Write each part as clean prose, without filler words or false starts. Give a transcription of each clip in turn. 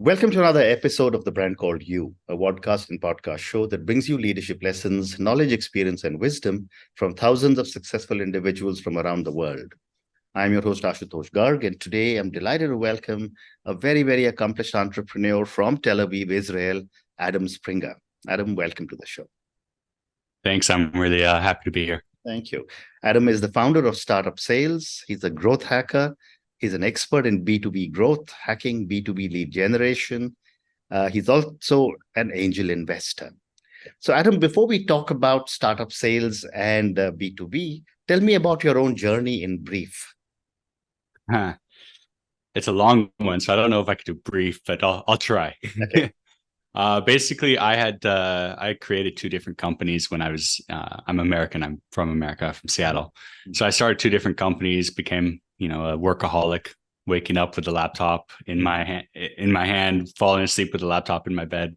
Welcome to another episode of The Brand Called You, a podcast and podcast show that brings you leadership lessons, knowledge, experience, and wisdom from thousands of successful individuals from around the world. I'm your host, Ashutosh Garg, and today I'm delighted to welcome a very accomplished entrepreneur from Tel Aviv, Israel, Adam Springer. Adam, welcome to the show. Thanks. I'm really happy to be here. Thank you. Adam is the founder of Startup Sales. He's a growth hacker. He's an expert in B2B growth, hacking, B2B lead generation. He's also an angel investor. So, Adam, before we talk about startup sales and B2B, tell me about your own journey in brief. It's a long one, so I don't know if I could do brief, but I'll try. Okay. Basically, I created two different companies when I'm American. I'm from America, from Seattle. So I started two different companies, became a workaholic, waking up with the laptop in my hand, falling asleep with the laptop in my bed,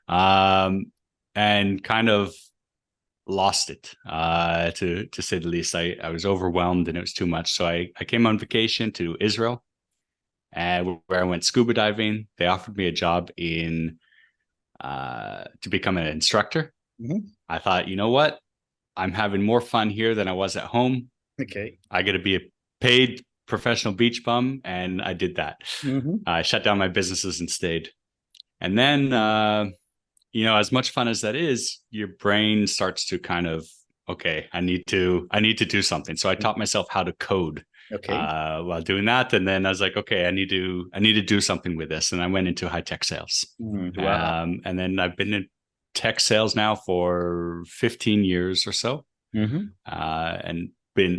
and kind of lost it, to say the least. I was overwhelmed and it was too much. So I came on vacation to Israel, where I went scuba diving. They offered me a job to become an instructor. I thought, you know what? I'm having more fun here than I was at home. Okay. I got to be a paid professional beach bum. And I did that. I shut down my businesses and stayed. And then, as much fun as that is, your brain starts to kind of, okay, I need to do something. So I taught myself how to code. Okay. While doing that. And then I was like, okay, I need to do something with this. And I went into high tech sales. Wow. And then I've been in tech sales now for 15 years or so. And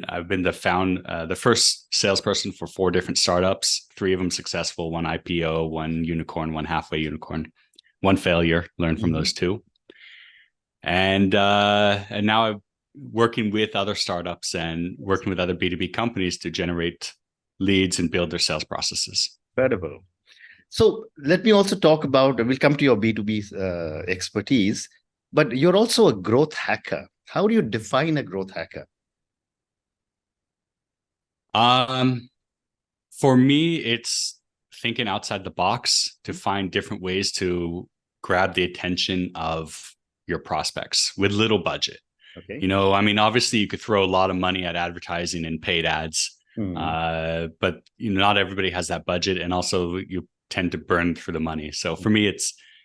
I've been the first salesperson for 4 different startups, 3 of them successful, 1 IPO, 1 unicorn, 1 halfway unicorn, 1 failure, learned from those 2. And now I'm working with other startups and working with other B2B companies to generate leads and build their sales processes. Incredible. So let me also talk about, we'll come to your B2B expertise, but you're also a growth hacker. How do you define a growth hacker? For me, it's thinking outside the box to find different ways to grab the attention of your prospects with little budget. Okay. Obviously you could throw a lot of money at advertising and paid ads, but not everybody has that budget, and also you tend to burn through the money. So for me,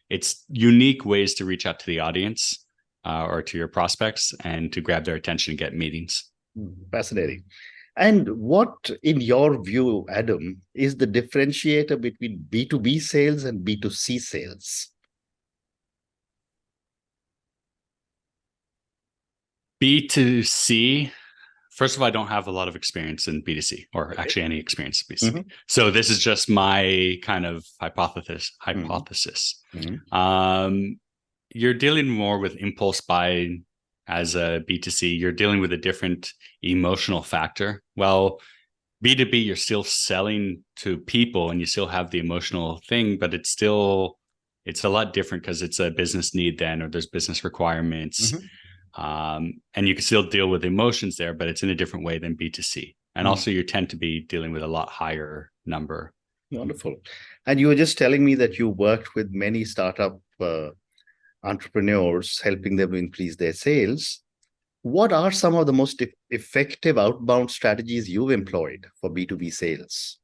it's unique ways to reach out to the audience or to your prospects and to grab their attention and get meetings. Fascinating. And what, in your view, Adam, is the differentiator between B2B sales and B2C sales? B2C, first of all, I don't have a lot of experience in B2C, or actually any experience in B2C. So this is just my kind of hypothesis. You're dealing more with impulse buying as a B2C. You're dealing with a different emotional factor. Well, B2B, you're still selling to people and you still have the emotional thing, but it's a lot different because it's a business need then, or there's business requirements. And you can still deal with emotions there, but it's in a different way than B2C. And also you tend to be dealing with a lot higher number. Wonderful. And you were just telling me that you worked with many startup entrepreneurs, helping them increase their sales. What are some of the most effective outbound strategies you've employed for B2B sales?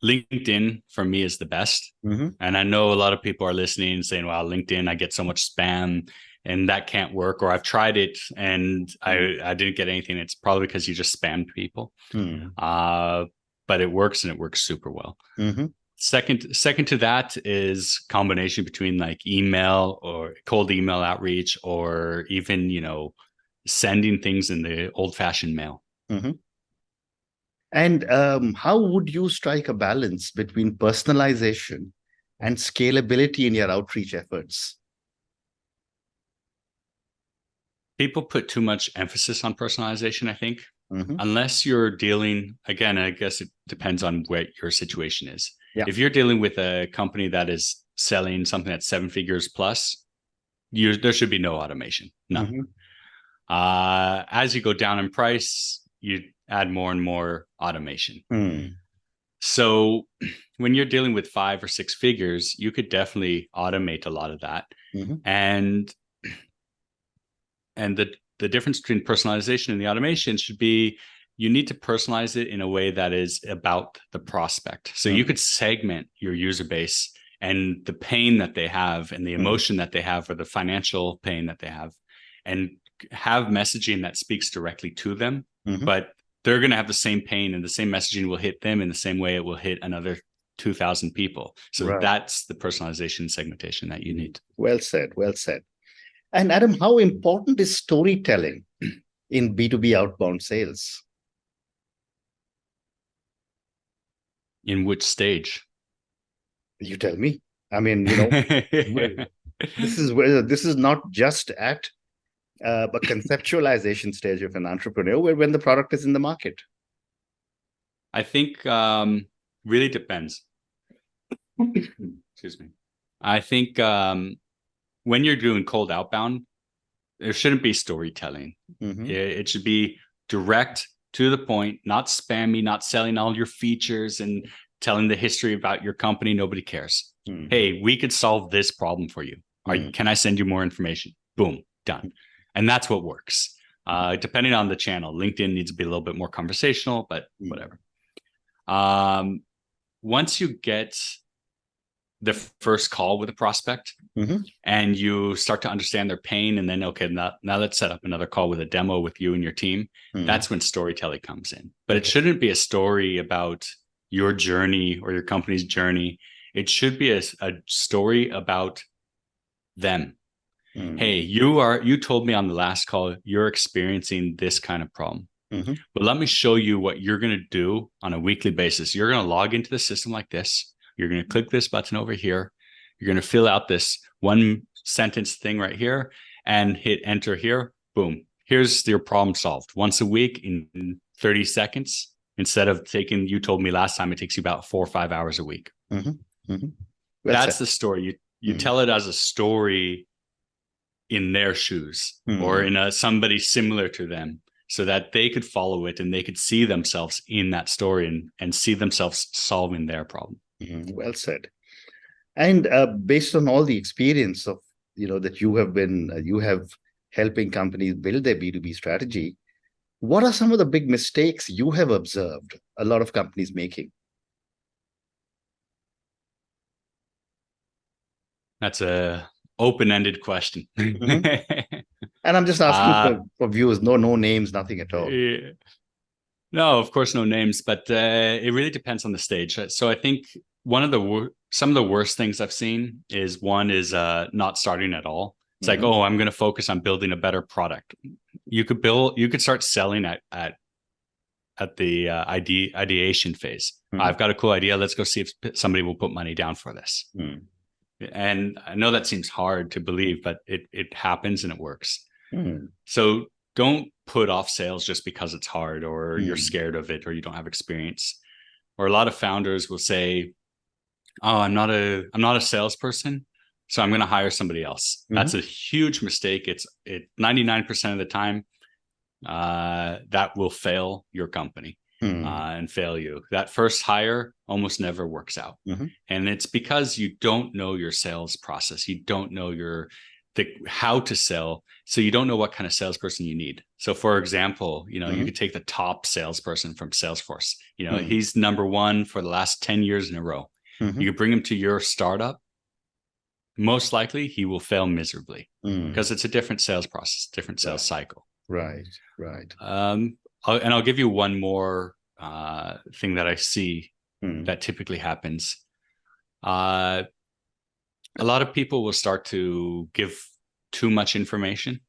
LinkedIn for me is the best. And I know a lot of people are listening and saying, wow, LinkedIn, I get so much spam and that can't work, or I've tried it and I didn't get anything. It's probably because you just spammed people. But it works, and it works super well. Second to that is combination between like email or cold email outreach, or even, sending things in the old fashioned mail. And how would you strike a balance between personalization and scalability in your outreach efforts? People put too much emphasis on personalization, I think. Unless you're dealing, again, I guess it depends on what your situation is. If you're dealing with a company that is selling something at 7 figures plus, there should be no automation, none. As you go down in price, you add more and more automation. So when you're dealing with 5 or 6 figures, you could definitely automate a lot of that. And the difference between personalization and the automation should be you need to personalize it in a way that is about the prospect. So you could segment your user base and the pain that they have and the emotion that they have or the financial pain that they have, and have messaging that speaks directly to them. But they're going to have the same pain, and the same messaging will hit them in the same way it will hit another 2,000 people. So that's the personalization segmentation that you need. Well said. Well said. And Adam, how important is storytelling in B2B outbound sales? In which stage? You tell me. I mean, this is not just at a conceptualization stage of an entrepreneur, when the product is in the market. I think really depends. Excuse me. I think when you're doing cold outbound, there shouldn't be storytelling. It should be direct, to the point, not spammy, not selling all your features and telling the history about your company. Nobody cares. Hey, we could solve this problem for you. Can I send you more information? Boom, done. And that's what works. Depending on the channel, LinkedIn needs to be a little bit more conversational, but whatever. Once you get the first call with a prospect and you start to understand their pain, and then, okay, now let's set up another call with a demo with you and your team. That's when storytelling comes in. But it shouldn't be a story about your journey or your company's journey. It should be a story about them. Hey, you told me on the last call, you're experiencing this kind of problem. But let me show you what you're going to do on a weekly basis. You're going to log into the system like this. You're going to click this button over here. You're going to fill out this 1 sentence thing right here and hit enter here. Boom. Here's your problem solved. Once a week in 30 seconds, instead of you told me last time, it takes you about 4 or 5 hours a week. That's the story. You tell it as a story in their shoes or in somebody similar to them, so that they could follow it and they could see themselves in that story and see themselves solving their problem. Well said. And based on all the experience of that you have helping companies build their B2B strategy, what are some of the big mistakes you have observed a lot of companies making? That's a open-ended question. And I'm just asking for viewers, no names, nothing at all. Yeah. No, of course, no names, but it really depends on the stage. So I think some of the worst things I've seen is not starting at all. It's like, oh, I'm going to focus on building a better product. You could start selling at the ideation phase. I've got a cool idea. Let's go see if somebody will put money down for this. And I know that seems hard to believe, but it happens and it works. So don't put off sales just because it's hard or you're scared of it or you don't have experience. Or a lot of founders will say, oh, I'm not a salesperson, so I'm going to hire somebody else. That's a huge mistake. It's 99% of the time that will fail your company and fail you. That first hire almost never works out. And it's because you don't know your sales process. You don't know how to sell. So you don't know what kind of salesperson you need. So for example, you could take the top salesperson from Salesforce. He's number 1 for the last 10 years in a row. You could bring him to your startup. Most likely he will fail miserably because it's a different sales process, different sales cycle. Right. I'll give you one more thing that I see that typically happens. A lot of people will start to give too much information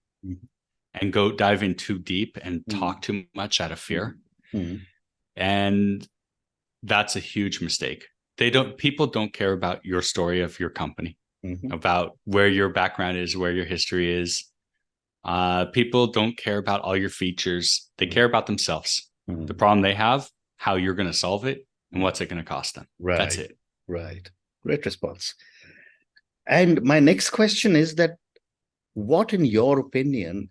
and go dive in too deep and talk too much out of fear. And that's a huge mistake. People don't care about your story of your company, about where your background is, where your history is. People don't care about all your features. They care about themselves. The problem they have, how you're going to solve it, and what's it going to cost them. That's it. Right. Great response. And my next question is that what, in your opinion,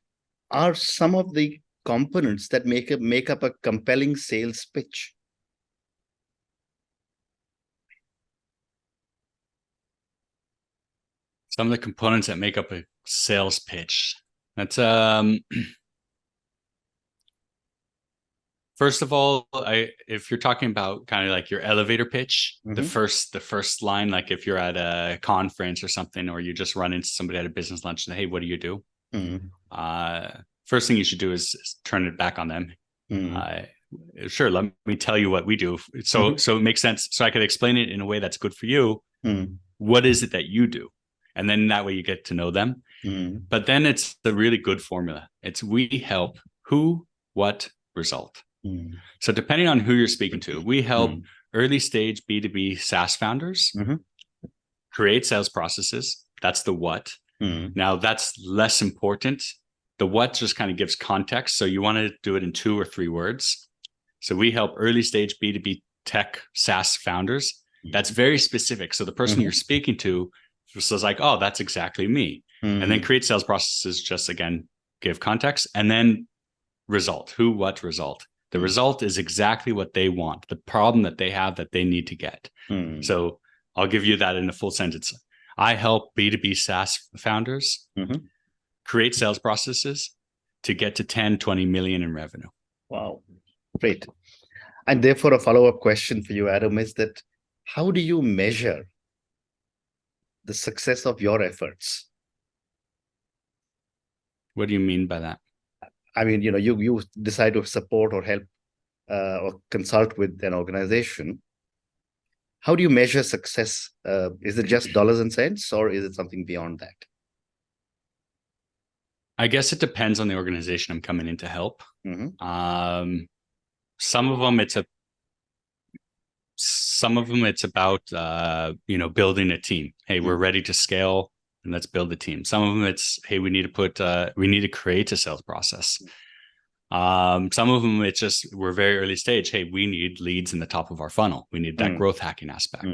are some of the components that make up a compelling sales pitch? Some of the components that make up a sales pitch. That's first of all, if you're talking about kind of like your elevator pitch, the first line, like if you're at a conference or something, or you just run into somebody at a business lunch and, hey, what do you do? First thing you should do is turn it back on them. Sure, let me tell you what we do. So it makes sense. So I could explain it in a way that's good for you. What is it that you do? And then that way you get to know them. But then it's the really good formula. It's we help who, what, result. So depending on who you're speaking to, we help early stage B2B SaaS founders create sales processes. That's the what. Now that's less important. The what just kind of gives context. So you want to do it in 2 or 3 words. So we help early stage B2B tech SaaS founders. That's very specific. So the person you're speaking to says like, oh, that's exactly me. And then create sales processes, just again, give context, and then result. Who, what, result. The result is exactly what they want, the problem that they have that they need to get. So I'll give you that in a full sentence. I help B2B SaaS founders create sales processes to get to 10, 20 million in revenue. Wow, great. And therefore, a follow-up question for you, Adam, is that how do you measure the success of your efforts? What do you mean by that? I mean, you decide to support or help or consult with an organization. How do you measure success? Is it just dollars and cents, or is it something beyond that? I guess it depends on the organization I'm coming in to help. Some of them it's about building a team. Hey, we're ready to scale, and let's build a team. Some of them it's, hey, we need to create a sales process. Some of them it's just, we're very early stage. Hey, we need leads in the top of our funnel. We need that growth hacking aspect.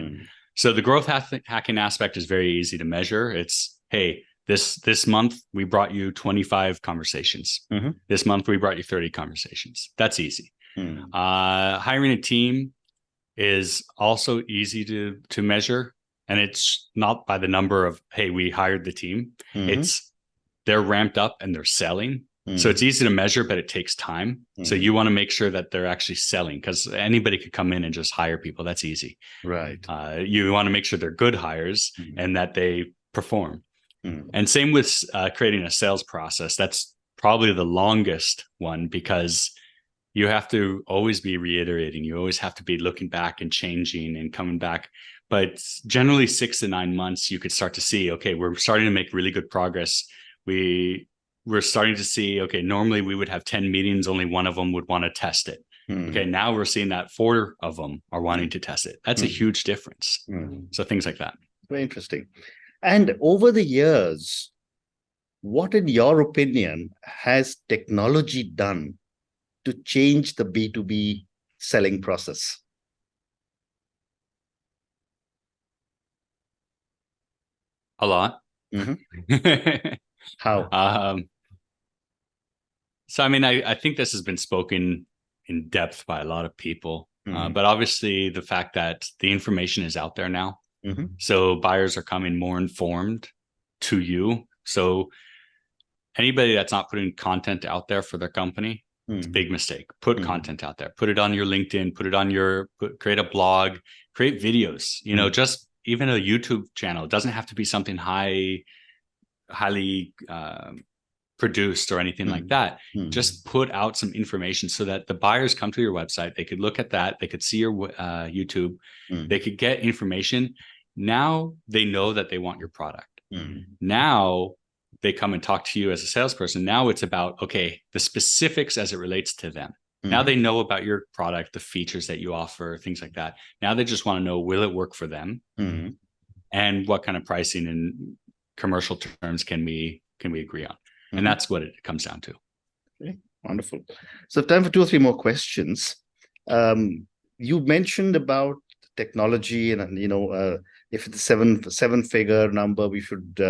So the growth hacking aspect is very easy to measure. It's, hey, this month we brought you 25 conversations. This month we brought you 30 conversations. That's easy. Hiring a team is also easy to measure, and it's not by the number of, hey, we hired the team. It's they're ramped up and they're selling. So it's easy to measure, but it takes time. So you want to make sure that they're actually selling, because anybody could come in and just hire people. That's easy. Right. You want to make sure they're good hires and that they perform. And same with creating a sales process. That's probably the longest one, because you have to always be reiterating. You always have to be looking back and changing and coming back. But generally 6 to 9 months, you could start to see, okay, we're starting to make really good progress. We're starting to see, okay, normally we would have 10 meetings, only one of them would want to test it. Okay, now we're seeing that 4 of them are wanting to test it. That's a huge difference. So things like that. Very interesting. And over the years, what, in your opinion, has technology done to change the B2B selling process? A lot. How? So, I mean, I think this has been spoken in depth by a lot of people, but obviously the fact that the information is out there now. So buyers are coming more informed to you. So anybody that's not putting content out there for their company, it's a big mistake. Put content out there, put it on your LinkedIn, put it on create a blog, create videos, just even a YouTube channel. It doesn't have to be something highly produced or anything like that. Just put out some information so that the buyers come to your website. They could look at that. They could see your YouTube. They could get information. Now they know that they want your product. Now they come and talk to you as a salesperson. Now it's about, okay, the specifics as it relates to them. Now they know about your product, the features that you offer, things like that. Now they just want to know, will it work for them? And what kind of pricing and commercial terms can we agree on? And that's what it comes down to. Okay, wonderful. So time for 2 or 3 more questions. You mentioned about technology, and if it's a 7-figure number, we should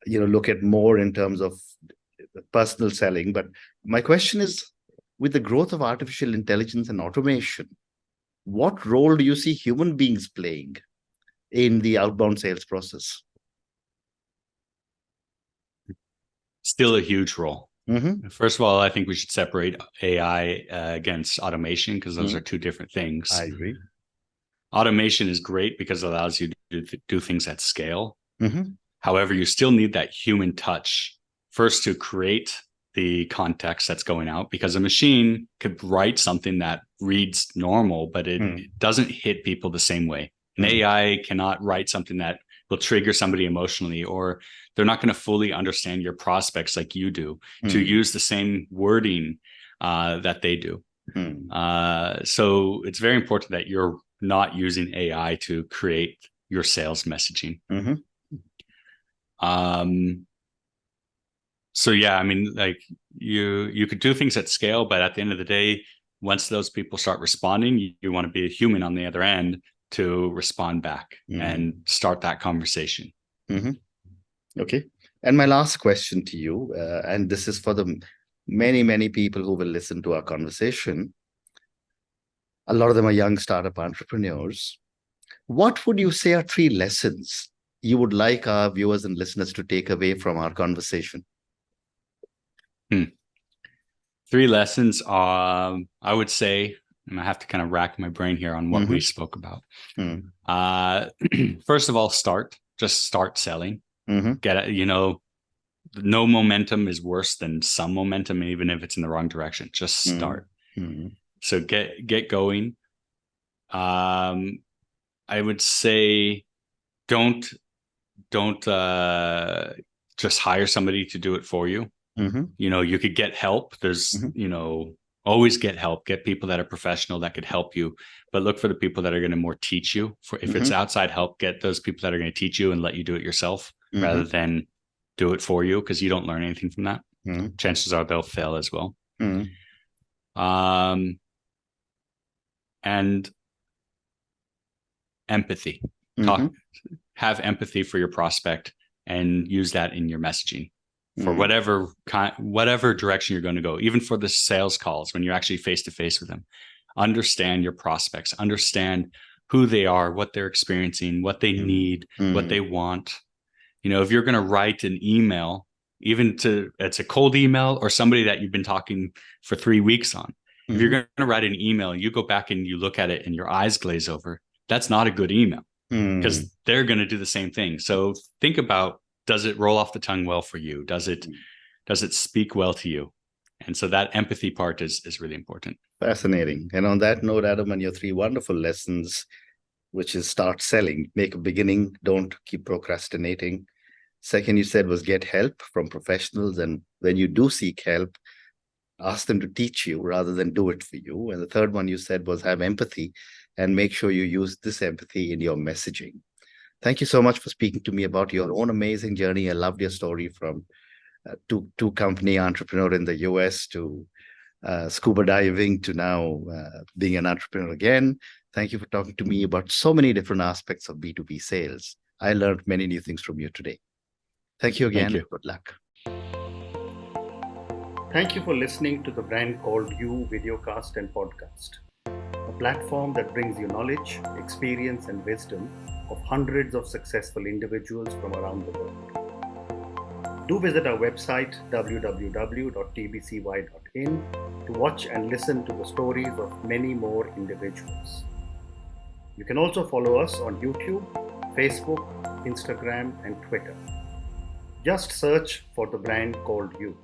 look at more in terms of personal selling. But my question is, with the growth of artificial intelligence and automation, what role do you see human beings playing in the outbound sales process? still a huge role. Mm-hmm. First of all, I think we should separate AI against automation, because those are two different things. I agree. Automation is great because it allows you to do things at scale. Mm-hmm. However, you still need that human touch first to create the context that's going out, because a machine could write something that reads normal, but it doesn't hit people the same way. An AI cannot write something that will trigger somebody emotionally, or they're not going to fully understand your prospects like you do to use the same wording that they do. So it's very important that you're not using AI to create your sales messaging. So yeah, I mean, like you could do things at scale, but at the end of the day, once those people start responding, you want to be a human on the other end to respond back and start that conversation. Okay. And my last question to you, and this is for the many people who will listen to our conversation. A lot of them are young startup entrepreneurs. What would you say are 3 lessons you would like our viewers and listeners to take away from our conversation? 3 lessons, I would say, and I have to kind of rack my brain here on what we spoke about. First of all, just start selling. Get it, no momentum is worse than some momentum, even if it's in the wrong direction. Just start. So get going. I would say don't just hire somebody to do it for you. You could get help. There's always get help. Get people that are professional that could help you, but look for the people that are going to more teach you. If it's outside help, get those people that are going to teach you and let you do it yourself rather than do it for you, because you don't learn anything from that. Chances are they'll fail as well. And empathy. Have empathy for your prospect and use that in your messaging for whatever direction you're going to go. Even for the sales calls, when you're actually face to face with them, understand your prospects, understand who they are, what they're experiencing, what they need, what they want. If you're going to write an email, it's a cold email or somebody that you've been talking for 3 weeks on. If you're going to write an email, you go back and you look at it and your eyes glaze over. That's not a good email, because they're going to do the same thing. So think about, does it roll off the tongue well for you? Does it speak well to you? And so that empathy part is really important. Fascinating. And on that note, Adam, and your 3 wonderful lessons, which is start selling, make a beginning, don't keep procrastinating. Second, you said was get help from professionals. And when you do seek help, ask them to teach you rather than do it for you. And the third one you said was have empathy and make sure you use this empathy in your messaging. Thank you so much for speaking to me about your own amazing journey. I loved your story from two company entrepreneur in the US to scuba diving to now being an entrepreneur again. Thank you for talking to me about so many different aspects of B2B sales. I learned many new things from you today. Thank you again. Thank you. Good luck. Thank you for listening to the Brand Called You videocast and podcast, a platform that brings you knowledge, experience, and wisdom of hundreds of successful individuals from around the world. Do visit our website www.tbcy.in to watch and listen to the stories of many more individuals. You can also follow us on YouTube, Facebook, Instagram, and Twitter. Just search for the Brand Called You.